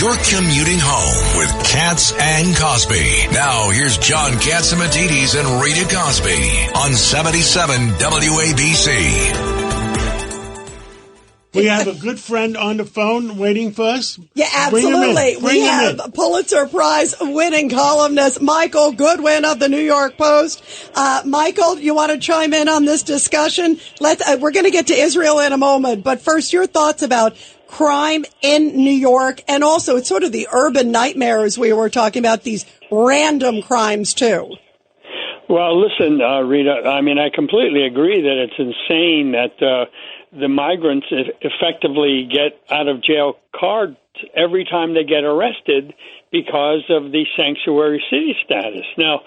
You're commuting home with Katz and Cosby. Now, here's John Katzimatidis and Rita Cosby on 77 WABC. We have a good friend on the phone waiting for us. Yeah, absolutely. We have Pulitzer Prize winning columnist Michael Goodwin of the New York Post. Michael, you want to chime in on this discussion? We're going to get to Israel in a moment, but first, your thoughts about crime in New York, and also it's sort of the urban nightmares we were talking about, these random crimes too. Well, listen, Rita, I mean, I completely agree that it's insane that the migrants effectively get out of jail cards every time they get arrested because of the sanctuary city status. Now,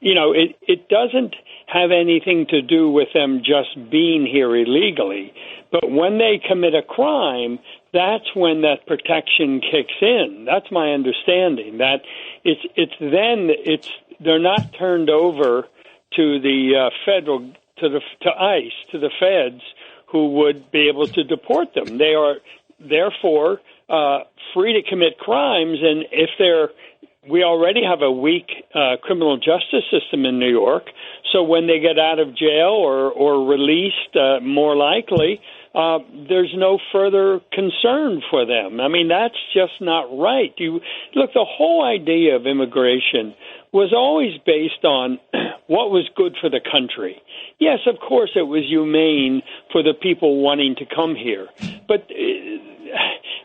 you know, it doesn't have anything to do with them just being here illegally. But when they commit a crime, that's when that protection kicks in. That's my understanding. That they're not turned over to the to ICE, to the feds, who would be able to deport them. They are therefore free to commit crimes, and we already have a weak criminal justice system in New York. So when they get out of jail or released, more likely, there's no further concern for them. I mean, that's just not right. Look, the whole idea of immigration was always based on what was good for the country. Yes, of course, it was humane for the people wanting to come here. But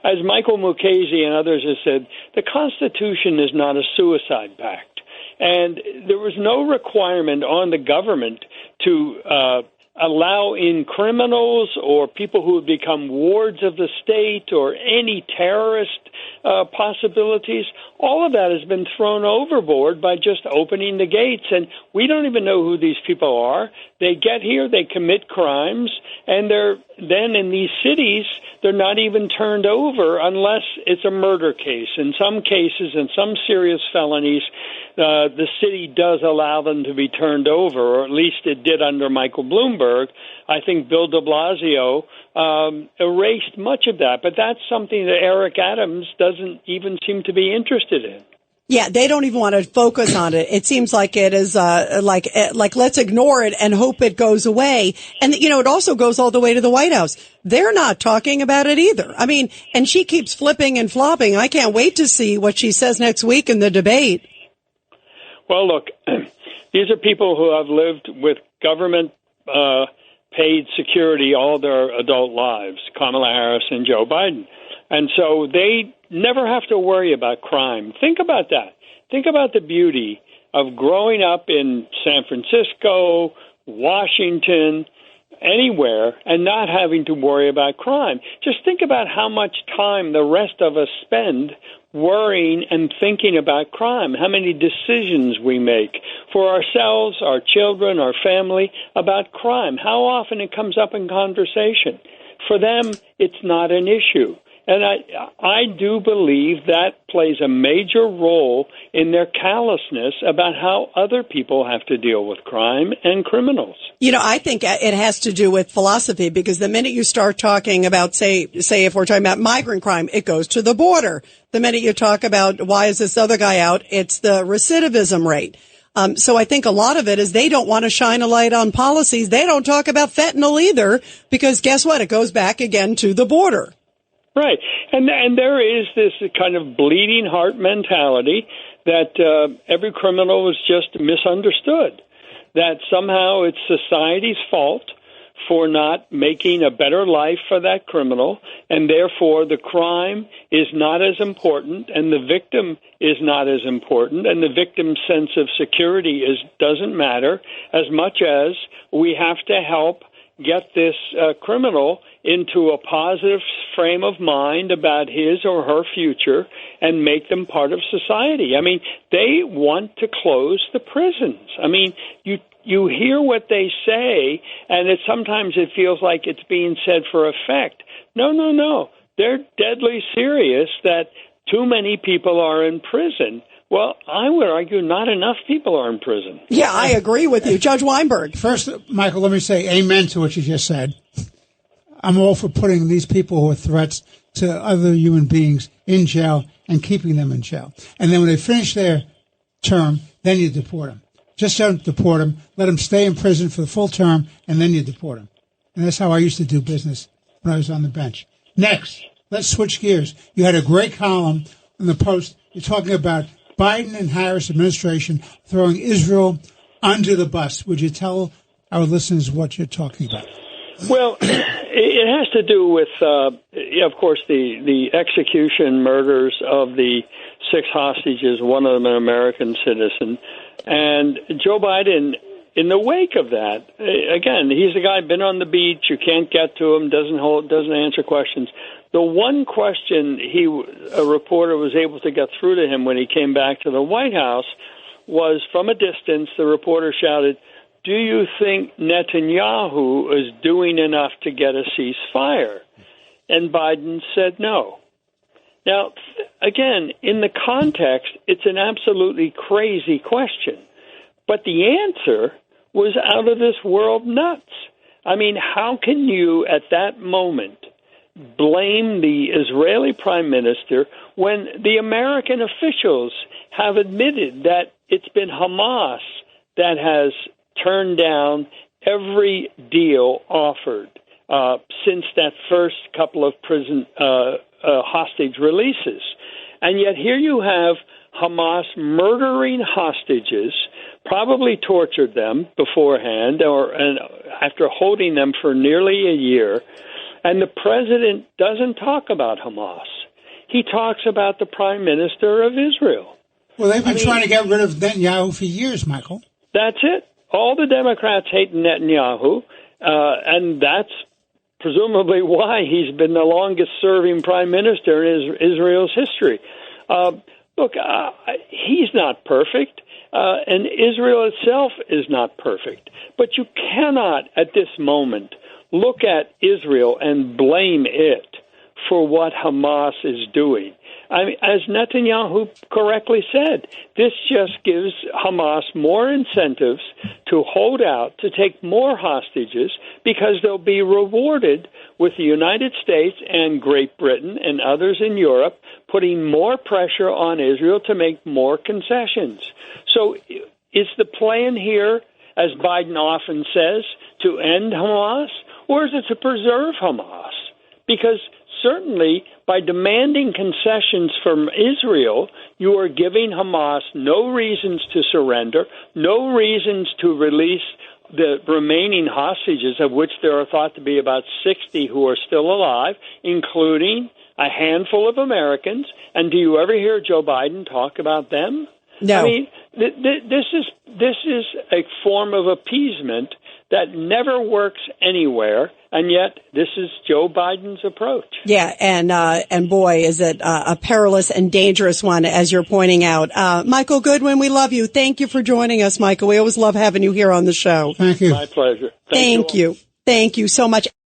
as Michael Mukasey and others have said, the Constitution is not a suicide pact. And there was no requirement on the government to allow in criminals or people who have become wards of the state or any terrorist possibilities. All of that has been thrown overboard by just opening the gates, and we don't even know who these people are. They get here, they commit crimes, and then in these cities, they're not even turned over unless it's a murder case. In some cases, in some serious felonies, the city does allow them to be turned over, or at least it did under Michael Bloomberg. I think Bill de Blasio erased much of that, but that's something that Eric Adams doesn't even seem to be interested in. Yeah, they don't even want to focus on it. It seems like it is like let's ignore it and hope it goes away. And you know, it also goes all the way to the White House. They're not talking about it either. I mean, and she keeps flipping and flopping. I can't wait to see what she says next week in the debate. Well, look, these are people who have lived with government paid security all their adult lives, Kamala Harris and Joe Biden. And so they never have to worry about crime. Think about that. Think about the beauty of growing up in San Francisco, Washington, anywhere, and not having to worry about crime. Just think about how much time the rest of us spend worrying and thinking about crime, how many decisions we make for ourselves, our children, our family about crime, how often it comes up in conversation. For them, it's not an issue. And I do believe that plays a major role in their callousness about how other people have to deal with crime and criminals. You know, I think it has to do with philosophy, because the minute you start talking about, say if we're talking about migrant crime, it goes to the border. The minute you talk about why is this other guy out, it's the recidivism rate. So I think a lot of it is they don't want to shine a light on policies. They don't talk about fentanyl either, because guess what? It goes back again to the border. Right. And there is this kind of bleeding heart mentality that every criminal is just misunderstood, that somehow it's society's fault for not making a better life for that criminal, and therefore the crime is not as important and the victim is not as important, and the victim's sense of security doesn't matter as much as we have to help get this criminal into a positive frame of mind about his or her future and make them part of society. I mean, they want to close the prisons. I mean, you hear what they say, and sometimes it feels like it's being said for effect. No. They're deadly serious that too many people are in prison. Well, I would argue not enough people are in prison. Yeah, I agree with you. Judge Weinberg. First, Michael, let me say amen to what you just said. I'm all for putting these people who are threats to other human beings in jail and keeping them in jail. And then when they finish their term, then you deport them. Just don't deport them. Let them stay in prison for the full term, and then you deport them. And that's how I used to do business when I was on the bench. Next, let's switch gears. You had a great column in the Post. You're talking about Biden and Harris administration throwing Israel under the bus. Would you tell our listeners what you're talking about? Well, it has to do with, of course, the execution murders of the 6 hostages, one of them an American citizen. And Joe Biden, in the wake of that, again, he's a guy been on the beach. You can't get to him, doesn't answer questions. The one question a reporter was able to get through to him when he came back to the White House was, from a distance, the reporter shouted, "Do you think Netanyahu is doing enough to get a ceasefire?" And Biden said no. Now, again, in the context, it's an absolutely crazy question. But the answer was out of this world nuts. I mean, how can you, at that moment, blame the Israeli prime minister when the American officials have admitted that it's been Hamas that has turned down every deal offered since that first couple of prison hostage releases? And yet here you have Hamas murdering hostages, probably tortured them beforehand and after holding them for nearly a year. And the president doesn't talk about Hamas. He talks about the prime minister of Israel. Well, they've been trying to get rid of Netanyahu for years, Michael. That's it. All the Democrats hate Netanyahu, and that's presumably why he's been the longest-serving prime minister in Israel's history. Look, he's not perfect, and Israel itself is not perfect. But you cannot, at this moment, look at Israel and blame it for what Hamas is doing. I mean, as Netanyahu correctly said, this just gives Hamas more incentives to hold out, to take more hostages, because they'll be rewarded with the United States and Great Britain and others in Europe putting more pressure on Israel to make more concessions. So is the plan here, as Biden often says, to end Hamas, or is it to preserve Hamas? Because certainly, by demanding concessions from Israel, you are giving Hamas no reasons to surrender, no reasons to release the remaining hostages, of which there are thought to be about 60 who are still alive, including a handful of Americans. And do you ever hear Joe Biden talk about them? No. I mean, this is a form of appeasement that never works anywhere, and yet this is Joe Biden's approach. Yeah, and boy, is it a perilous and dangerous one, as you're pointing out. Michael Goodwin, we love you. Thank you for joining us, Michael. We always love having you here on the show. Thank you. My pleasure. Thank you. Thank you so much.